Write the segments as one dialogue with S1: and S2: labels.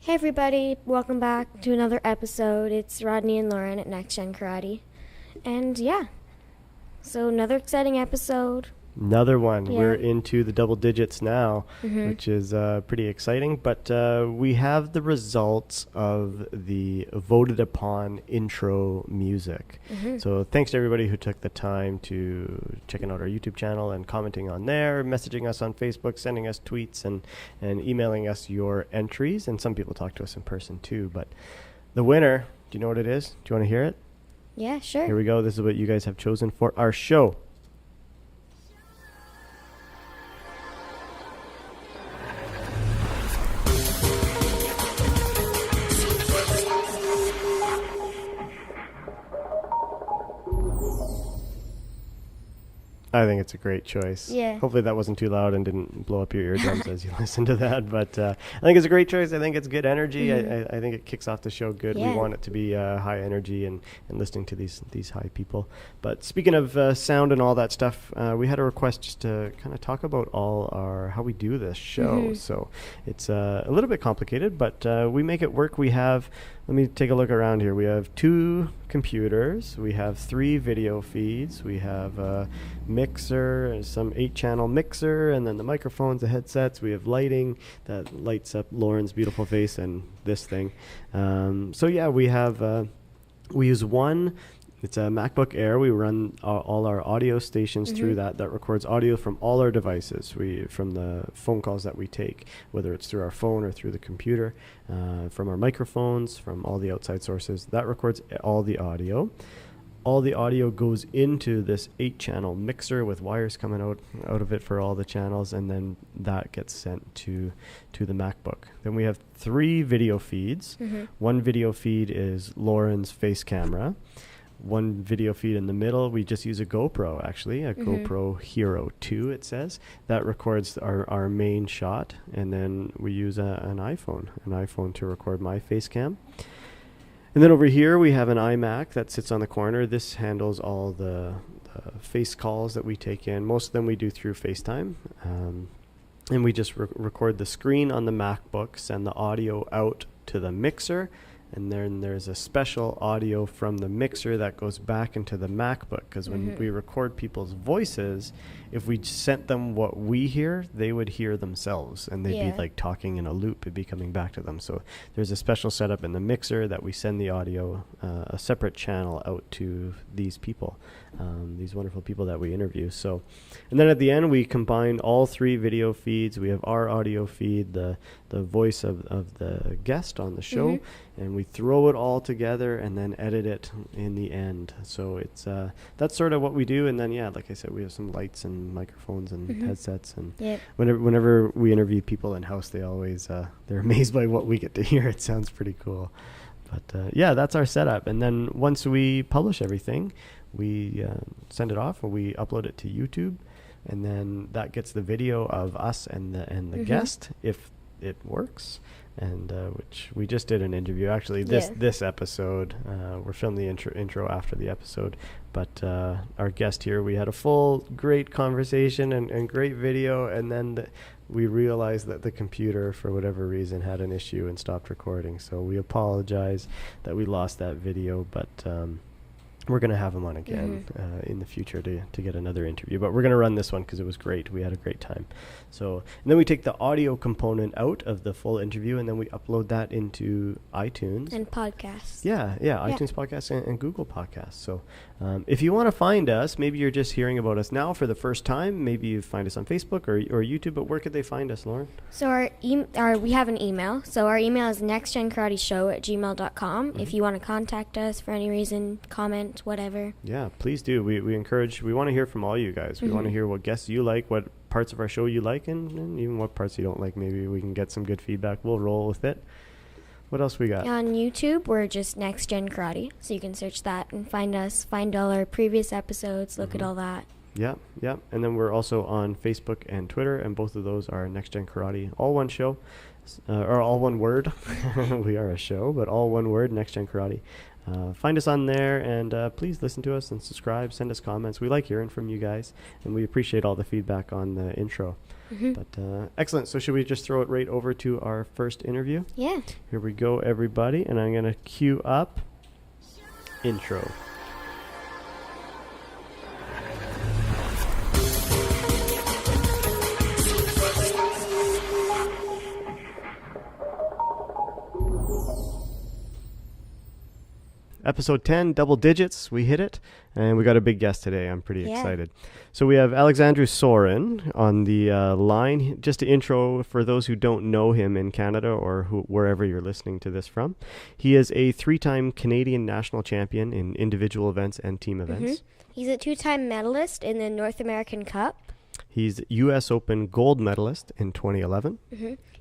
S1: Hey everybody, welcome back to another episode. It's Rodney and Lauren at NextGenKarate. And yeah, so another exciting episode.
S2: Another one.
S1: Yeah.
S2: We're into the double digits now, which is pretty exciting. But we have the results of the voted upon intro music. So thanks to everybody who took the time to checking out our YouTube channel and commenting on there, messaging us on Facebook, sending us tweets, and emailing us your entries. And some people talk to us in person too. But the winner, do you know what it is? Do you want to hear it?
S1: Yeah, sure.
S2: Here we go. This is what you guys have chosen for our show. I think it's a great choice.
S1: Yeah.
S2: Hopefully that wasn't too loud and didn't blow up your eardrums as you listen to that. But I think it's a great choice. I think it's good energy. I think it kicks off the show good.
S1: Yeah.
S2: We want it to be high energy and listening to these high people. But speaking of sound and all that stuff, we had a request just to kind of talk about how we do this show. So it's a little bit complicated, but we make it work. Let me take a look around here. We have 2 computers. We have 3 video feeds. We have a mixer, some 8-channel mixer, and then the microphones, the headsets. We have lighting that lights up Lauren's beautiful face and this thing. So yeah, we use one. It's a MacBook Air. We run all our audio stations through that records audio from all our devices. From the phone calls that we take, whether it's through our phone or through the computer, from our microphones, from all the outside sources. That records all the audio. All the audio goes into this 8-channel mixer with wires coming out of it for all the channels, and then that gets sent to the MacBook. Then we have 3 video feeds. One video feed is Lauren's face camera. One video feed in the middle, we just use a GoPro, actually, a GoPro Hero 2, it says. That records our main shot, and then we use an iPhone to record my face cam. And then over here, we have an iMac that sits on the corner. This handles all the face calls that we take in. Most of them we do through FaceTime. And we just record the screen on the MacBook, send the audio out to the mixer, and then there's a special audio from the mixer that goes back into the MacBook, because when we record people's voices, if we sent them what we hear, they would hear themselves, and they'd be like talking in a loop. It'd be coming back to them. So there's a special setup in the mixer that we send the audio, a separate channel out to these people, these wonderful people that we interview. So, and then at the end, we combine all 3 video feeds. We have our audio feed, the voice of the guest on the show, and we throw it all together and then edit it in the end. So it's that's sort of what we do. And then like I said, we have some lights and microphones and headsets, and whenever we interview people in house, they always they're amazed by what we get to hear. It sounds pretty cool. But that's our setup. And then once we publish everything, we send it off and we upload it to YouTube, and then that gets the video of us and the guest, if it works. And which we just did an interview, actually this episode. We're filming the intro after the episode, but our guest here, we had a full great conversation and great video, and then we realized that the computer, for whatever reason, had an issue and stopped recording. So we apologize that we lost that video, but we're going to have him on again in the future to get another interview. But we're going to run this one because it was great. We had a great time. So, and then we take the audio component out of the full interview, and then we upload that into iTunes.
S1: And podcasts.
S2: Yeah, iTunes Podcasts and Google Podcasts. So if you want to find us, maybe you're just hearing about us now for the first time. Maybe you find us on Facebook or YouTube, but where could they find us, Lauren?
S1: So we have an email. So our email is nextgenkarateshow@gmail.com. If you want to contact us for any reason, comment, whatever. Yeah,
S2: please do. We want to hear from all you guys. We want to hear what guests you like, what parts of our show you like, and even what parts you don't like. Maybe we can get some good feedback. We'll roll with it. What else we got?
S1: On YouTube, we're just NextGenKarate, so you can search that and find us, find all our previous episodes, look at all that.
S2: Yeah. And then we're also on Facebook and Twitter, and both of those are NextGenKarate, all one show, or all one word. We are a show, but all one word, NextGenKarate. Find us on there, and please listen to us and subscribe, send us comments. We like hearing from you guys, and we appreciate all the feedback on the intro. But excellent. So should we just throw it right over to our first interview?
S1: Yeah.
S2: Here we go, everybody, and I'm going to cue up intro. Episode 10, double digits. We hit it, and we got a big guest today. I'm pretty excited. So we have Alexandru Sorin on the line. Just to intro for those who don't know him in Canada or wherever you're listening to this from. He is a 3-time Canadian national champion in individual events and team events.
S1: He's a 2-time medalist in the North American Cup.
S2: He's U.S. Open gold medalist in 2011.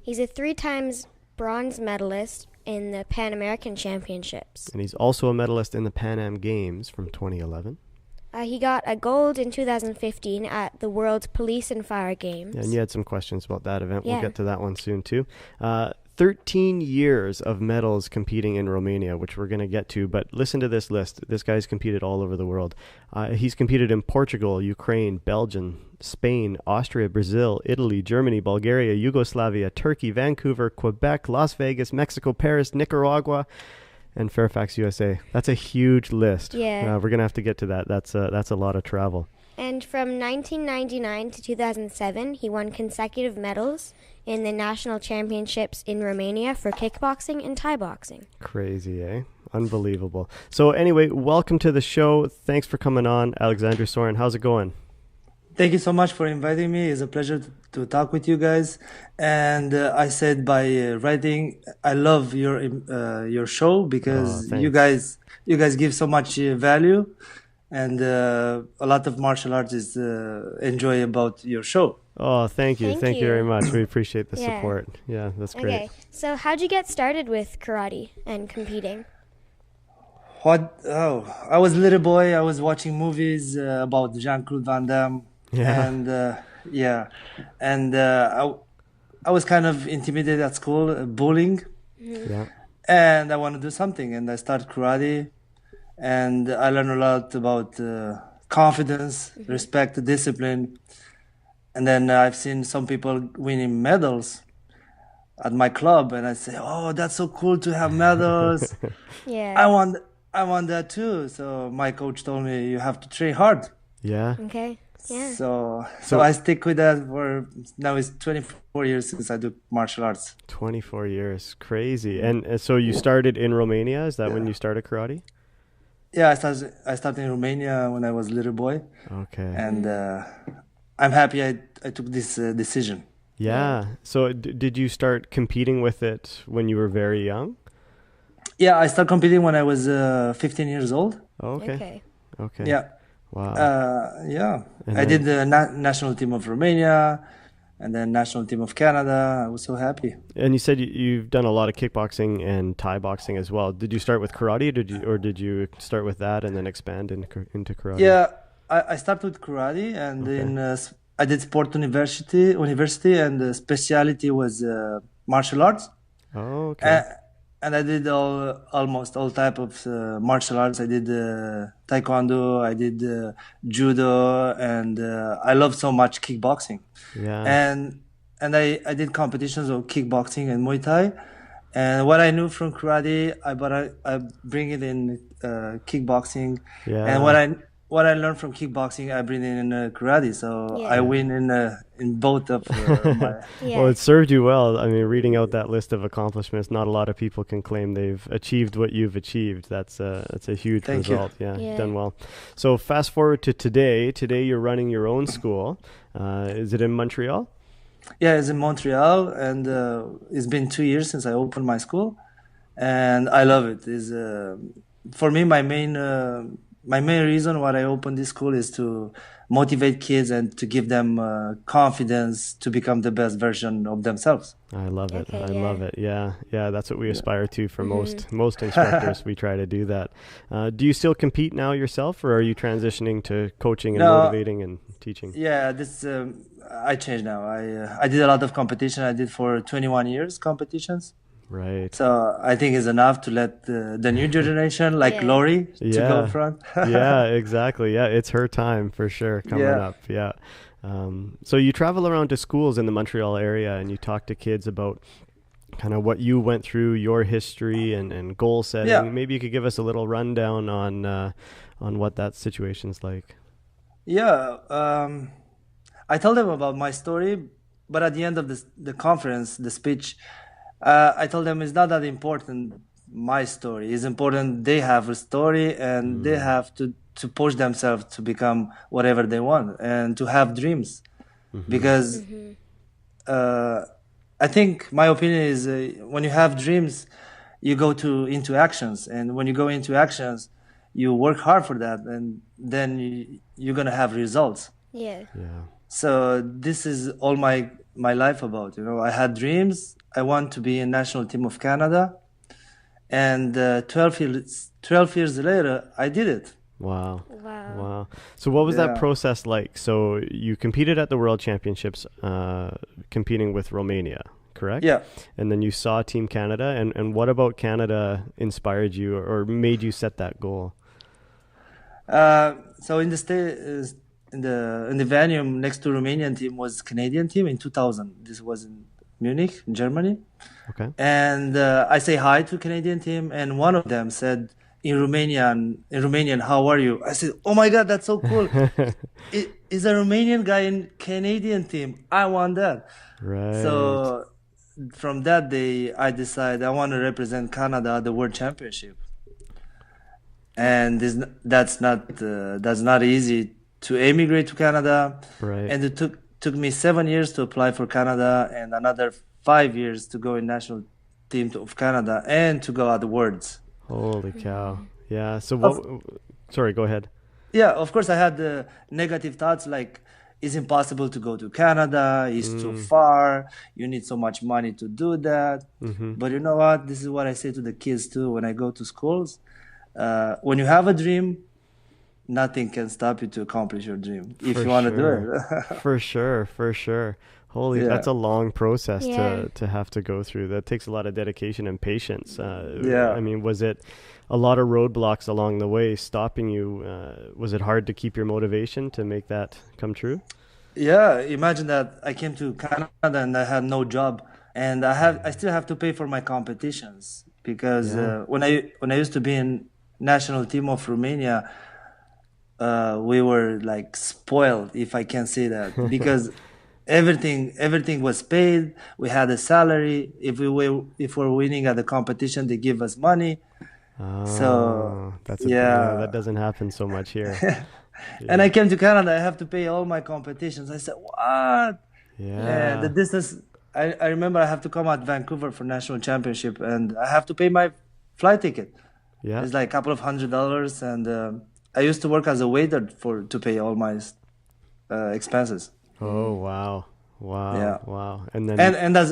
S1: He's a 3 times bronze medalist in the Pan American Championships.
S2: And he's also a medalist in the Pan Am Games from 2011.
S1: He got a gold in 2015 at the World Police and Fire Games.
S2: Yeah, and you had some questions about that event.
S1: Yeah.
S2: We'll get to that one soon, too. 13 years of medals competing in Romania, which we're going to get to. But listen to this list. This guy's competed all over the world. He's competed in Portugal, Ukraine, Belgium, Spain, Austria, Brazil, Italy, Germany, Bulgaria, Yugoslavia, Turkey, Vancouver, Quebec, Las Vegas, Mexico, Paris, Nicaragua, and Fairfax, USA. That's a huge list.
S1: Yeah.
S2: We're going to have to get to that. That's a lot of travel.
S1: And from 1999 to 2007, he won consecutive medals in the national championships in Romania for kickboxing and Thai-boxing.
S2: Crazy, eh? Unbelievable. So anyway, welcome to the show. Thanks for coming on, Alexandru Sorin. How's it going?
S3: Thank you so much for inviting me. It's a pleasure to talk with you guys. And I said by writing, I love your show because you guys give so much value, and a lot of martial artists enjoy about your show.
S2: Oh, thank you. Thank you very much. We appreciate the
S1: Yeah.
S2: support. Yeah, that's great.
S1: Okay, so how'd you get started with karate and competing?
S3: I was a little boy. I was watching movies about Jean-Claude Van Damme.
S2: Yeah.
S3: And I was kind of intimidated at school, bullying.
S2: Yeah.
S3: And I want to do something, and I started karate, and I learned a lot about confidence, respect, discipline. And then I've seen some people winning medals at my club, and I say, "Oh, that's so cool to have medals.
S1: Yeah.
S3: I want that too." So my coach told me, "You have to train hard."
S2: Yeah.
S1: Okay. Yeah.
S3: So I stick with that for now. It's 24 years since I do martial arts.
S2: 24 years. Crazy. And so you started in Romania? Is that when you started karate?
S3: Yeah, I started in Romania when I was a little boy.
S2: Okay.
S3: And I'm happy I took this decision.
S2: Yeah. So did you start competing with it when you were very young?
S3: Yeah, I started competing when I was 15 years old.
S2: Okay.
S3: Yeah.
S2: Wow.
S3: Yeah.
S2: And
S3: I did the national team of Romania and then national team of Canada. I was so happy.
S2: And you said you've done a lot of kickboxing and Thai-boxing as well. Did you start with karate, or did you start with that and then expand into karate?
S3: Yeah, I started with karate, and then I did sport university, and the specialty was martial arts.
S2: Oh, okay.
S3: And I did almost all type of martial arts. I did taekwondo, I did judo, and I love so much kickboxing.
S2: Yeah.
S3: And I did competitions of kickboxing and Muay Thai. And what I knew from karate, I bring it in kickboxing.
S2: Yeah.
S3: And what I learned from kickboxing, I bring it in karate. So I win in both of my.
S2: Well, it served you well. I mean, reading out that list of accomplishments, not a lot of people can claim they've achieved what you've achieved. That's a huge result. Yeah, you've done well. So fast forward to today. Today you're running your own school. Is it in Montreal?
S3: Yeah, it's in Montreal, and it's been 2 years since I opened my school, and I love it. Is for me my main reason why I opened this school is to motivate kids and to give them confidence to become the best version of themselves.
S2: I love it.
S1: Okay,
S2: I love it. Yeah, that's what we aspire to for most instructors. We try to do that. Do you still compete now yourself, or are you transitioning to coaching and motivating and teaching?
S3: Yeah, this I changed now. I did a lot of competition. I did for 21 years competitions.
S2: Right.
S3: So I think it's enough to let the new generation, like Lori, to go front.
S2: Yeah, exactly. Yeah, it's her time for sure coming up. Yeah. So you travel around to schools in the Montreal area and you talk to kids about kind of what you went through, your history and goal setting.
S3: Yeah.
S2: Maybe you could give us a little rundown on what that situation's like.
S3: Yeah. I told them about my story, but at the end of the conference, the speech, I told them it's not that important, my story. It's important they have a story and they have to push themselves to become whatever they want and to have dreams. Because I think my opinion is when you have dreams, you go into actions. And when you go into actions, you work hard for that. And then you're going to have results.
S1: Yeah.
S3: So this is all my life about. I had dreams. I want to be in national team of Canada. And 12 years later, I did it.
S2: Wow. So what was that process like? So you competed at the World Championships, competing with Romania, correct?
S3: Yeah.
S2: And then you saw Team Canada. And what about Canada inspired you or made you set that goal?
S3: So in the venue next to Romanian team was Canadian team in 2000. This was in Munich, in Germany.
S2: Okay.
S3: And I say hi to Canadian team, and one of them said in Romanian, how are you? I said, oh my God, that's so cool. Is a Romanian guy in Canadian team. I want that.
S2: Right.
S3: So from that day, I decided I want to represent Canada at the World Championship. And that's not easy to emigrate to Canada.
S2: Right.
S3: And it took me 7 years to apply for Canada and another 5 years to go in national team of Canada and to go at the Worlds.
S2: Holy cow. Yeah. So sorry, go ahead.
S3: Yeah, of course I had the negative thoughts like it's impossible to go to Canada, it's too far, you need so much money to do that. But you know what? This is what I say to the kids too when I go to schools. When you have a dream, nothing can stop you to accomplish your dream if you want to do it.
S2: For sure. Holy, that's a long process to have to go through. That takes a lot of dedication and patience. I mean, was it a lot of roadblocks along the way stopping you? Was it hard to keep your motivation to make that come true?
S3: Yeah, imagine that I came to Canada and I had no job, and I still have to pay for my competitions because when I used to be in national team of Romania, we were like spoiled, if I can say that, because everything was paid. We had a salary. If we're winning at the competition, they give us money. So
S2: that doesn't happen so much here.
S3: And I came to Canada. I have to pay all my competitions. I said, what?
S2: Yeah.
S3: The distance. I remember I have to come out Vancouver for national championship, and I have to pay my flight ticket.
S2: Yeah.
S3: It's like a couple of $100, and I used to work as a waiter to pay all my expenses.
S2: Oh wow!
S3: Yeah.
S2: Wow! And then
S3: and as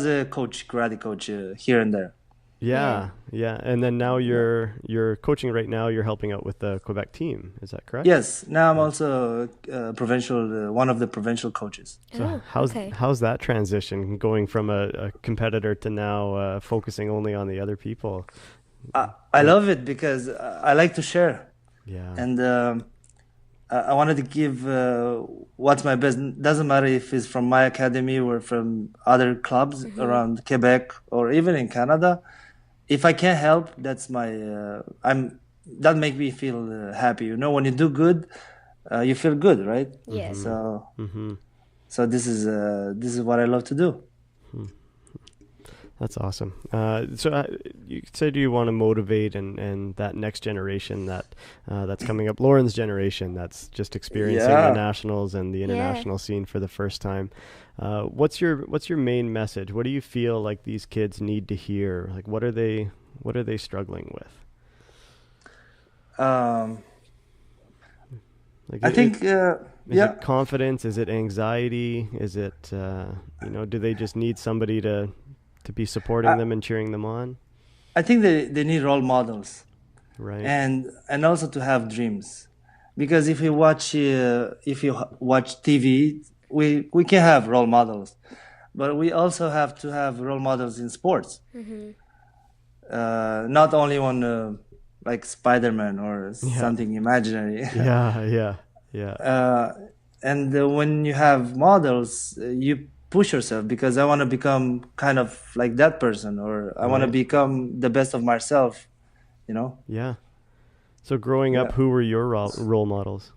S3: a coach, karate coach here and there.
S2: Yeah. And then now you're coaching right now. You're helping out with the Quebec team. Is that correct?
S3: Yes. Now I'm also provincial, one of the provincial coaches.
S2: So how's that transition going from a competitor to now focusing only on the other people?
S3: I love it because I like to share.
S2: Yeah.
S3: And I wanted to give what's my best. Doesn't matter if it's from my academy or from other clubs around Quebec or even in Canada. If I can help, that's my. That makes me feel happy. You know, when you do good, you feel good, right?
S1: Yes.
S3: So this is what I love to do.
S2: That's awesome. So you said you want to motivate and that next generation that's coming up, Lauren's generation that's just experiencing the nationals and the international scene for the first time. What's your main message? What do you feel like these kids need to hear? Like what are they struggling with?
S3: I think
S2: is it confidence? Is it anxiety? Is it do they just need somebody to be supporting them and cheering them on?
S3: I think they need role models,
S2: right?
S3: And also to have dreams, because if you watch TV, we can have role models. but we also have to have role models in sports. Not only on like Spider-Man or something imaginary. And when you have models, you push yourself, because I want to become kind of like that person, or I want to become the best of myself, you know?
S2: Yeah. So growing up, who were your role models?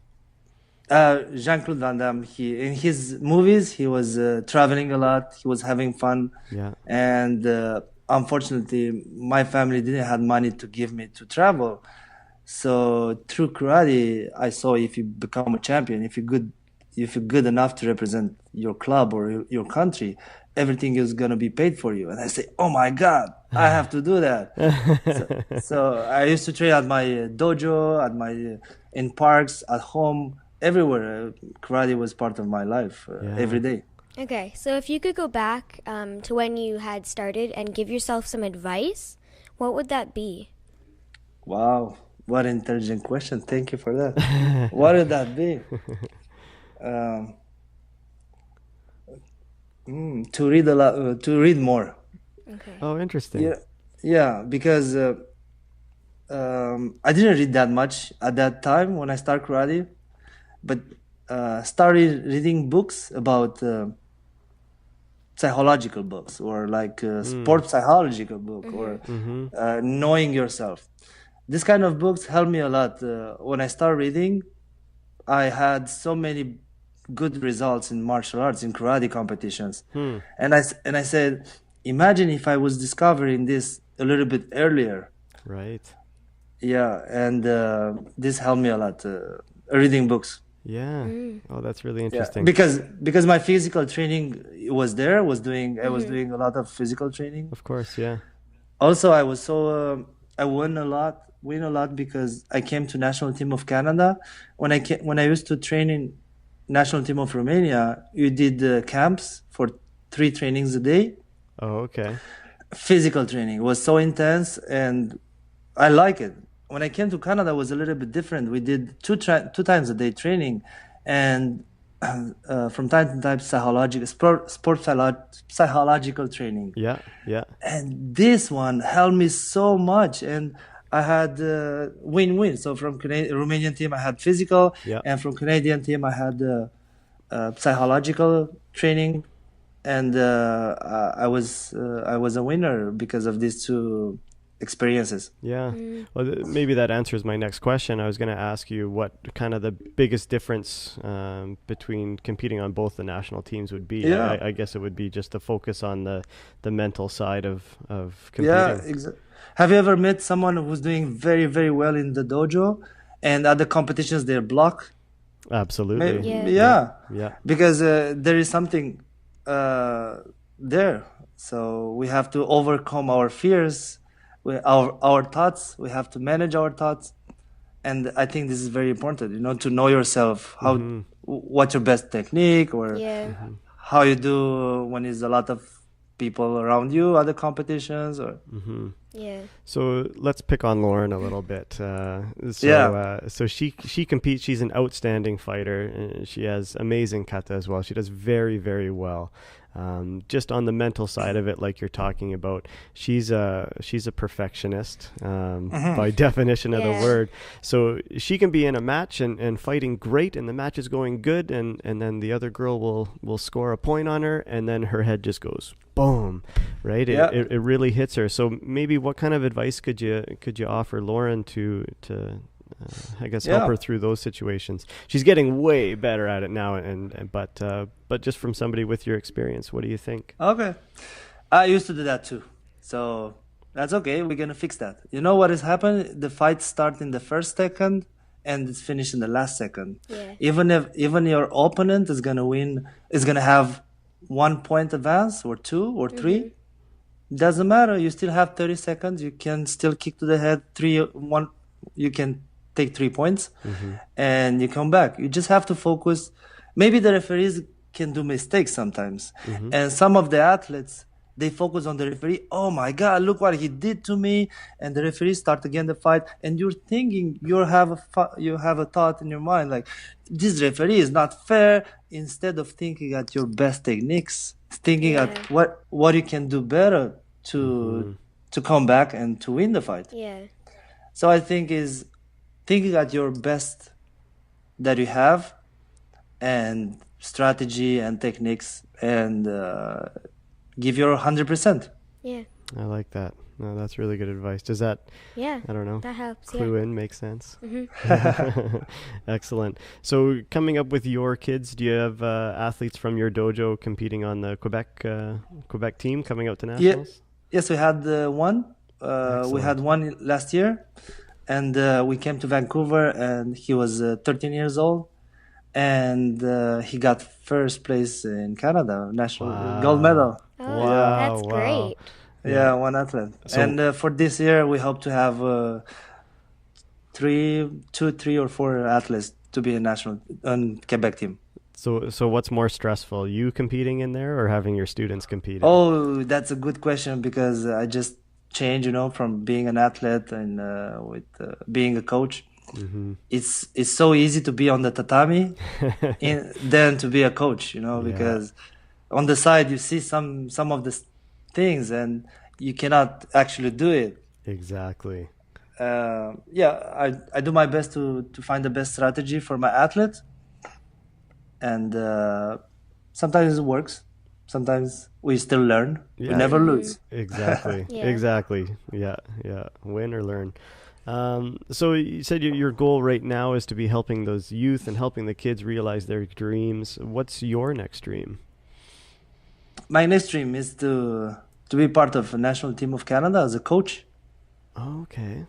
S3: Jean-Claude Van Damme. In his movies, he was traveling a lot. He was having fun.
S2: Yeah.
S3: And unfortunately, my family didn't have money to give me to travel. So through karate, I saw if you become a champion, if you're good enough to represent your club or your country, everything is going to be paid for you. And I say, oh my God, I have to do that. so I used to train at my dojo, in parks, at home, everywhere. Karate was part of my life every day.
S1: Okay, so if you could go back to when you had started and give yourself some advice, what would that be?
S3: Wow, what an intelligent question. Thank you for that. What would that be? To read a lot, to read more.
S1: Okay.
S2: Oh, interesting.
S3: Yeah, because I didn't read that much at that time when I started karate, but started reading books about psychological books, or like sport psychological book, or knowing yourself. This kind of books helped me a lot. When I started reading, I had so many good results in martial arts, in karate competitions. And I said, imagine if I was discovering this a little bit earlier.
S2: Right.
S3: Yeah, and this helped me a lot, reading books.
S2: Yeah. Oh, that's really interesting.
S3: Yeah. Because my physical training was there. I was doing a lot of physical training.
S2: Of course, yeah.
S3: Also, I was I win a lot because I came to national team of Canada. When I used to train in national team of Romania, you did camps for 3 trainings a day.
S2: Oh, okay.
S3: Physical training was so intense, and I like it. When I came to Canada, it was a little bit different. We did 2 times a day training, and from time to time psychological training.
S2: Yeah.
S3: And this one helped me so much, and I had win-win. So from Romanian team, I had physical, and from Canadian team, I had psychological training, and I was a winner because of these 2 experiences.
S2: Yeah. Well, maybe that answers my next question. I was going to ask you what kind of the biggest difference between competing on both the national teams would be.
S3: Yeah.
S2: I guess it would be just the focus on the mental side of competing.
S3: Yeah, exactly. Have you ever met someone who's doing very, very well in the dojo, and at the competitions they're blocked?
S2: Absolutely.
S3: Yeah. Because there is something there. So we have to overcome our fears, our thoughts. We have to manage our thoughts, and I think this is very important. To know yourself, what's your best technique, or how you do when there's a lot of people around you at the competitions, or.
S2: So let's pick on Lauren a little bit. So she competes. She's an outstanding fighter, and she has amazing kata as well. She does very, very well. Just on the mental side of it, like you're talking about, she's a perfectionist by definition of the word. So she can be in a match and fighting great, and the match is going good, and then the other girl will score a point on her, and then her head just goes boom, right? It really hits her. So maybe what kind of advice could you offer Lauren to I guess help her through those situations? She's getting way better at it now, but just from somebody with your experience, what do you think?
S3: Okay, I used to do that too, so that's okay. We're gonna fix that. You know what has happened? The fight starts in the first second and it's finished in the last second. Even your opponent is gonna win, is gonna have 1 point advance, or 2 or 3. Doesn't matter. You still have 30 seconds. You can still kick to the head. 3-1. You can take 3 points, and you come back. You just have to focus. Maybe the referees can do mistakes sometimes, and some of the athletes, they focus on the referee. Oh my God, look what he did to me! And the referee start again the fight, and you're thinking, you have a thought in your mind like, this referee is not fair. instead of thinking at your best techniques, thinking at what you can do better to come back and to win the fight.
S1: Yeah.
S3: So I think is thinking at your best that you have, and strategy and techniques, and give your 100%.
S1: Yeah.
S2: I like that. No, that's really good advice. Does that,
S1: I
S2: don't know,
S1: that helps,
S2: clue in, make sense? Excellent. So coming up with your kids, do you have athletes from your dojo competing on the Quebec team coming out to nationals?
S3: Yes, we had one. We had one last year, and we came to Vancouver, and he was 13 years old, and he got first place in Canada, national gold medal.
S1: Oh, that's great.
S3: Yeah, one athlete. So, and for this year, we hope to have 3 or 4 athletes to be a national Quebec team.
S2: So what's more stressful, you competing in there or having your students compete?
S3: Oh, that's a good question, because I just changed, from being an athlete and with being a coach. Mm-hmm. It's so easy to be on the tatami than to be a coach, because on the side you see some of the things and you cannot actually do it.
S2: Exactly.
S3: I do my best to find the best strategy for my athlete, and sometimes it works, sometimes we still learn. We never lose.
S2: Exactly. Exactly. Yeah Win or learn. So you said your goal right now is to be helping those youth and helping the kids realize their dreams. What's your next dream?
S3: My next dream is to be part of a national team of Canada as a coach.
S2: Oh, okay.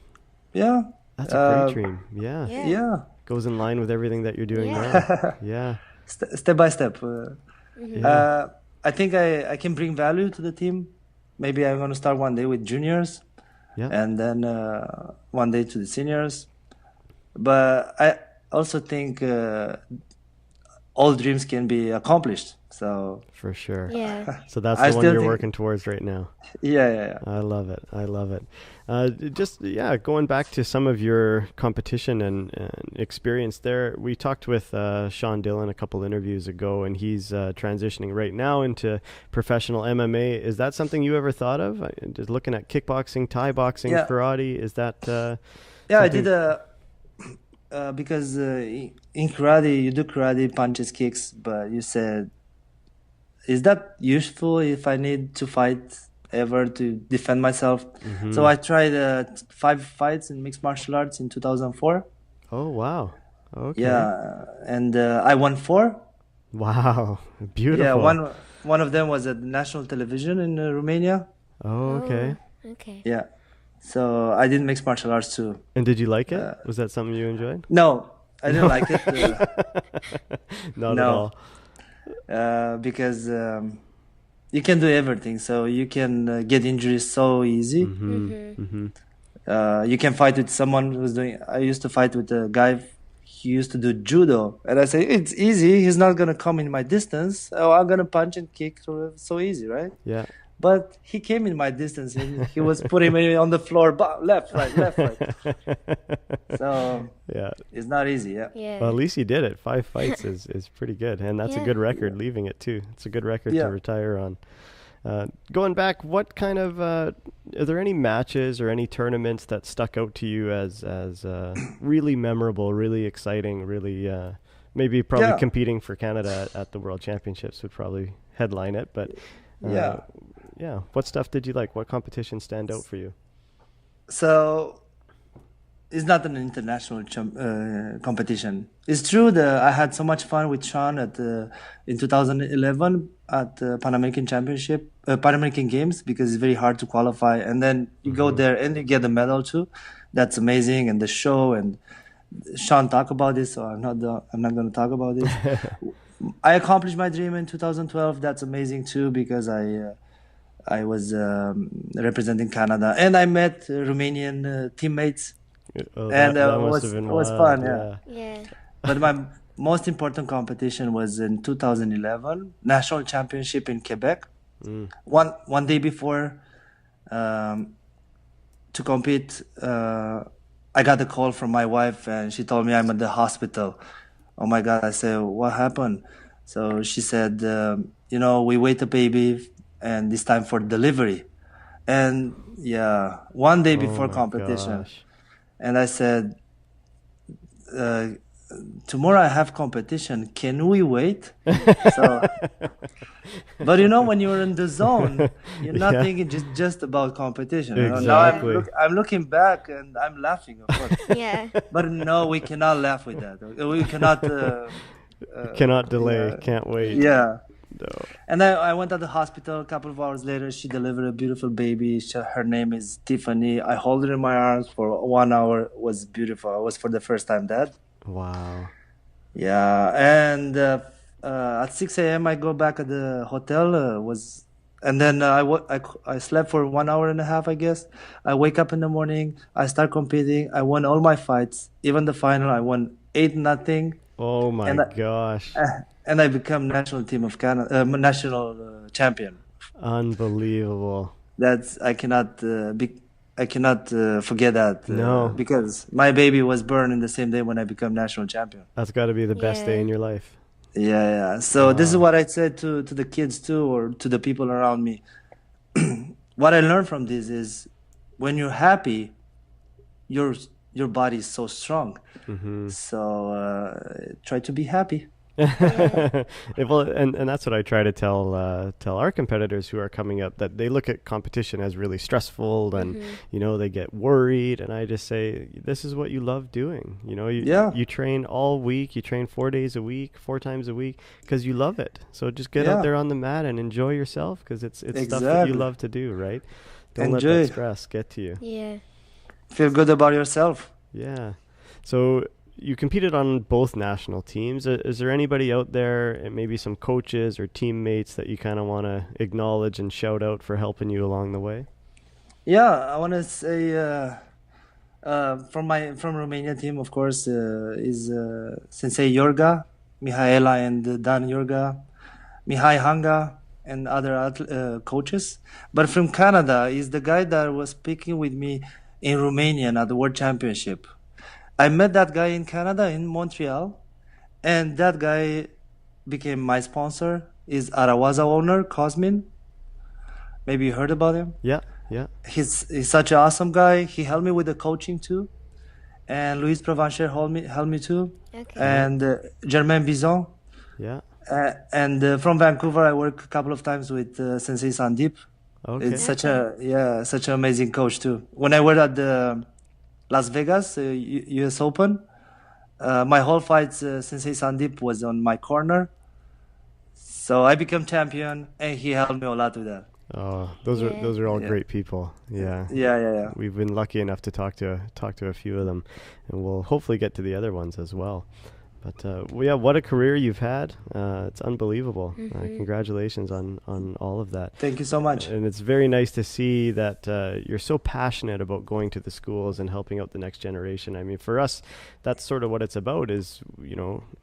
S3: Yeah.
S2: That's a great dream. Yeah. Goes in line with everything that you're doing now. Yeah.
S3: Step by step. I think I can bring value to the team. Maybe I'm going to start one day with juniors. Yeah. And then one day to the seniors. But I also think all dreams can be accomplished. So
S2: for sure.
S1: Yeah.
S2: So that's the one you're working towards right now.
S3: Yeah.
S2: I love it. Going back to some of your competition and experience there, we talked with Sean Dillon a couple interviews ago, and he's transitioning right now into professional MMA. Is that something you ever thought of? Just looking at kickboxing, Thai-boxing, karate, is that
S3: I did because in karate you do karate, punches, kicks, but you said, is that useful if I need to fight ever to defend myself? Mm-hmm. So I tried 5 fights in mixed martial arts in 2004.
S2: Oh, wow. Okay.
S3: Yeah, and I won 4.
S2: Wow, beautiful.
S3: Yeah, one of them was at national television in Romania.
S2: Oh, okay.
S1: Okay.
S3: Yeah, so I did mixed martial arts too.
S2: And did you like it? Was that something you enjoyed?
S3: No, I didn't like it.
S2: Not at all.
S3: Because you can do everything, so you can get injuries so easy. You can fight with someone who's doing. I used to fight with a guy. He used to do judo, and I say it's easy. He's not gonna come in my distance. Oh, I'm gonna punch and kick. So easy, right?
S2: Yeah.
S3: But he came in my distance, and he was putting me on the floor, left, right. So it's not easy. Yeah.
S2: Well, at least you did it. 5 fights is pretty good, and that's a good record. Leaving it too, it's a good record to retire on. Going back, what kind of are there any matches or any tournaments that stuck out to you as really memorable, really exciting, really maybe probably competing for Canada at the World Championships would probably headline it, but. What stuff did you like? What competitions stand out for you?
S3: So it's not an international competition. It's true that I had so much fun with Sean in 2011 at Pan American Games, because it's very hard to qualify, and then you go there and you get a medal too. That's amazing, and the show, and Sean talked about this, so I'm not going to talk about this. I accomplished my dream in 2012. That's amazing too, because I was representing Canada, and I met Romanian teammates, and it was fun. Yeah. But my most important competition was in 2011 National Championship in Quebec. One day before to compete, I got a call from my wife, and she told me I'm at the hospital. Oh my God! I said, what happened? So she said, we wait a baby and it's time for delivery. And yeah, one day before competition.
S2: Gosh.
S3: And I said, tomorrow I have competition. Can we wait? So, but when you're in the zone, you're not thinking just about competition.
S2: Exactly.
S3: Now I'm looking back and I'm laughing, of course.
S1: Yeah.
S3: But no, we cannot laugh with that. We cannot.
S2: Cannot delay. Can't wait.
S3: Yeah.
S2: No.
S3: And I went to the hospital. A couple of hours later, she delivered a beautiful baby. Her name is Tiffany. I hold her in my arms for 1 hour. It was beautiful. I was for the first time dad.
S2: Wow.
S3: Yeah, and at 6 a.m. I go back at the hotel. And then I slept for 1 hour and a half, I guess. I wake up in the morning. I start competing. I won all my fights, even the final. I won 8-0.
S2: Oh my gosh!
S3: And I become national team of Canada, national champion.
S2: Unbelievable.
S3: I cannot forget that.
S2: No,
S3: because my baby was born in the same day when I become national champion.
S2: That's got to be the best day in your life.
S3: Yeah. So this is what I said to the kids too, or to the people around me. What I learned from this is, when you're happy, your body is so strong. Mm-hmm. So try to be happy.
S2: Well, and that's what I try to tell our competitors who are coming up, that they look at competition as really stressful, and they get worried, and I just say, this is what you love doing. You train all week, you train 4 days a week, 4 times a week, because you love it. So just get out there on the mat and enjoy yourself, because it's stuff that you love to do, right? Don't let that stress get to you.
S1: Yeah.
S3: Feel good about yourself.
S2: Yeah. So you competed on both national teams. Is there anybody out there, and maybe some coaches or teammates, that you kind of want to acknowledge and shout out for helping you along the way?
S3: Yeah, I want to say from Romania team, of course, is Sensei Yorga, Mihaela and Dan Yorga, Mihai Hanga, and other coaches. But from Canada is the guy that was speaking with me in Romania at the World Championship. I met that guy in Canada, in Montreal, and that guy became my sponsor. Is Arawaza owner, Cosmin. Maybe you heard about him?
S2: Yeah.
S3: He's such an awesome guy. He helped me with the coaching too. And Louis Provencher helped me too. Okay. And Germain Bison.
S2: Yeah.
S3: And from Vancouver, I worked a couple of times with Sensei Sandeep.
S2: Okay.
S3: It's such an amazing coach too. When I worked at the Las Vegas US Open, my whole fights, Sensei Sandeep was on my corner, so I became champion, and he helped me a lot with that.
S2: Oh, those are all great people. Yeah. We've been lucky enough to talk to a few of them, and we'll hopefully get to the other ones as well. But what a career you've had. It's unbelievable. Congratulations on all of that.
S3: Thank you so much.
S2: And it's very nice to see that you're so passionate about going to the schools and helping out the next generation. I mean, for us, that's sort of what it's about is,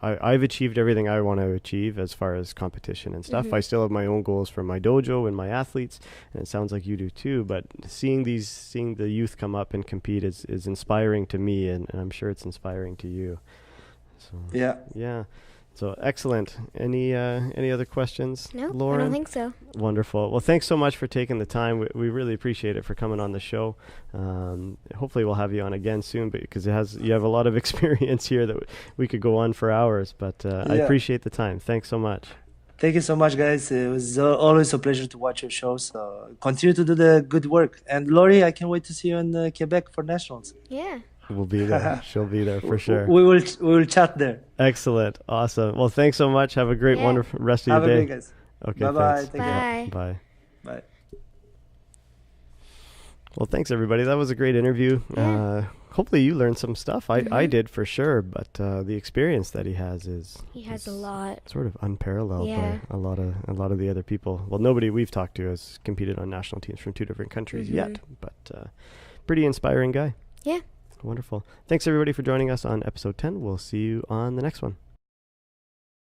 S2: I've achieved everything I want to achieve as far as competition and stuff. I still have my own goals for my dojo and my athletes, and it sounds like you do too. But seeing the youth come up and compete is inspiring to me, and I'm sure it's inspiring to you. So, yeah. So excellent. Any other questions?
S1: No,
S2: Lauren?
S1: I don't think so.
S2: Wonderful. Well, thanks so much for taking the time. We really appreciate it for coming on the show. Hopefully we'll have you on again soon, because you have a lot of experience here that we could go on for hours. But I appreciate the time. Thanks so much.
S3: Thank you so much, guys. It was always a pleasure to watch your show. So continue to do the good work. And Lori, I can't wait to see you in Quebec for nationals.
S1: Yeah.
S2: We'll be there. She'll be there for sure.
S3: We will chat there.
S2: Excellent. Awesome. Well, thanks so much. Have a great, wonderful rest of your day.
S3: Have a great day, guys.
S2: Okay.
S3: Bye-bye.
S2: Thanks.
S1: Bye.
S3: Bye.
S2: Well, thanks everybody. That was a great interview. Hopefully you learned some stuff. I did for sure, but the experience that he has
S1: a lot.
S2: Sort of unparalleled by a lot of the other people. Well, nobody we've talked to has competed on national teams from 2 different countries yet, but pretty inspiring guy.
S1: Yeah.
S2: Wonderful. Thanks everybody for joining us on episode 10. We'll see you on the next one.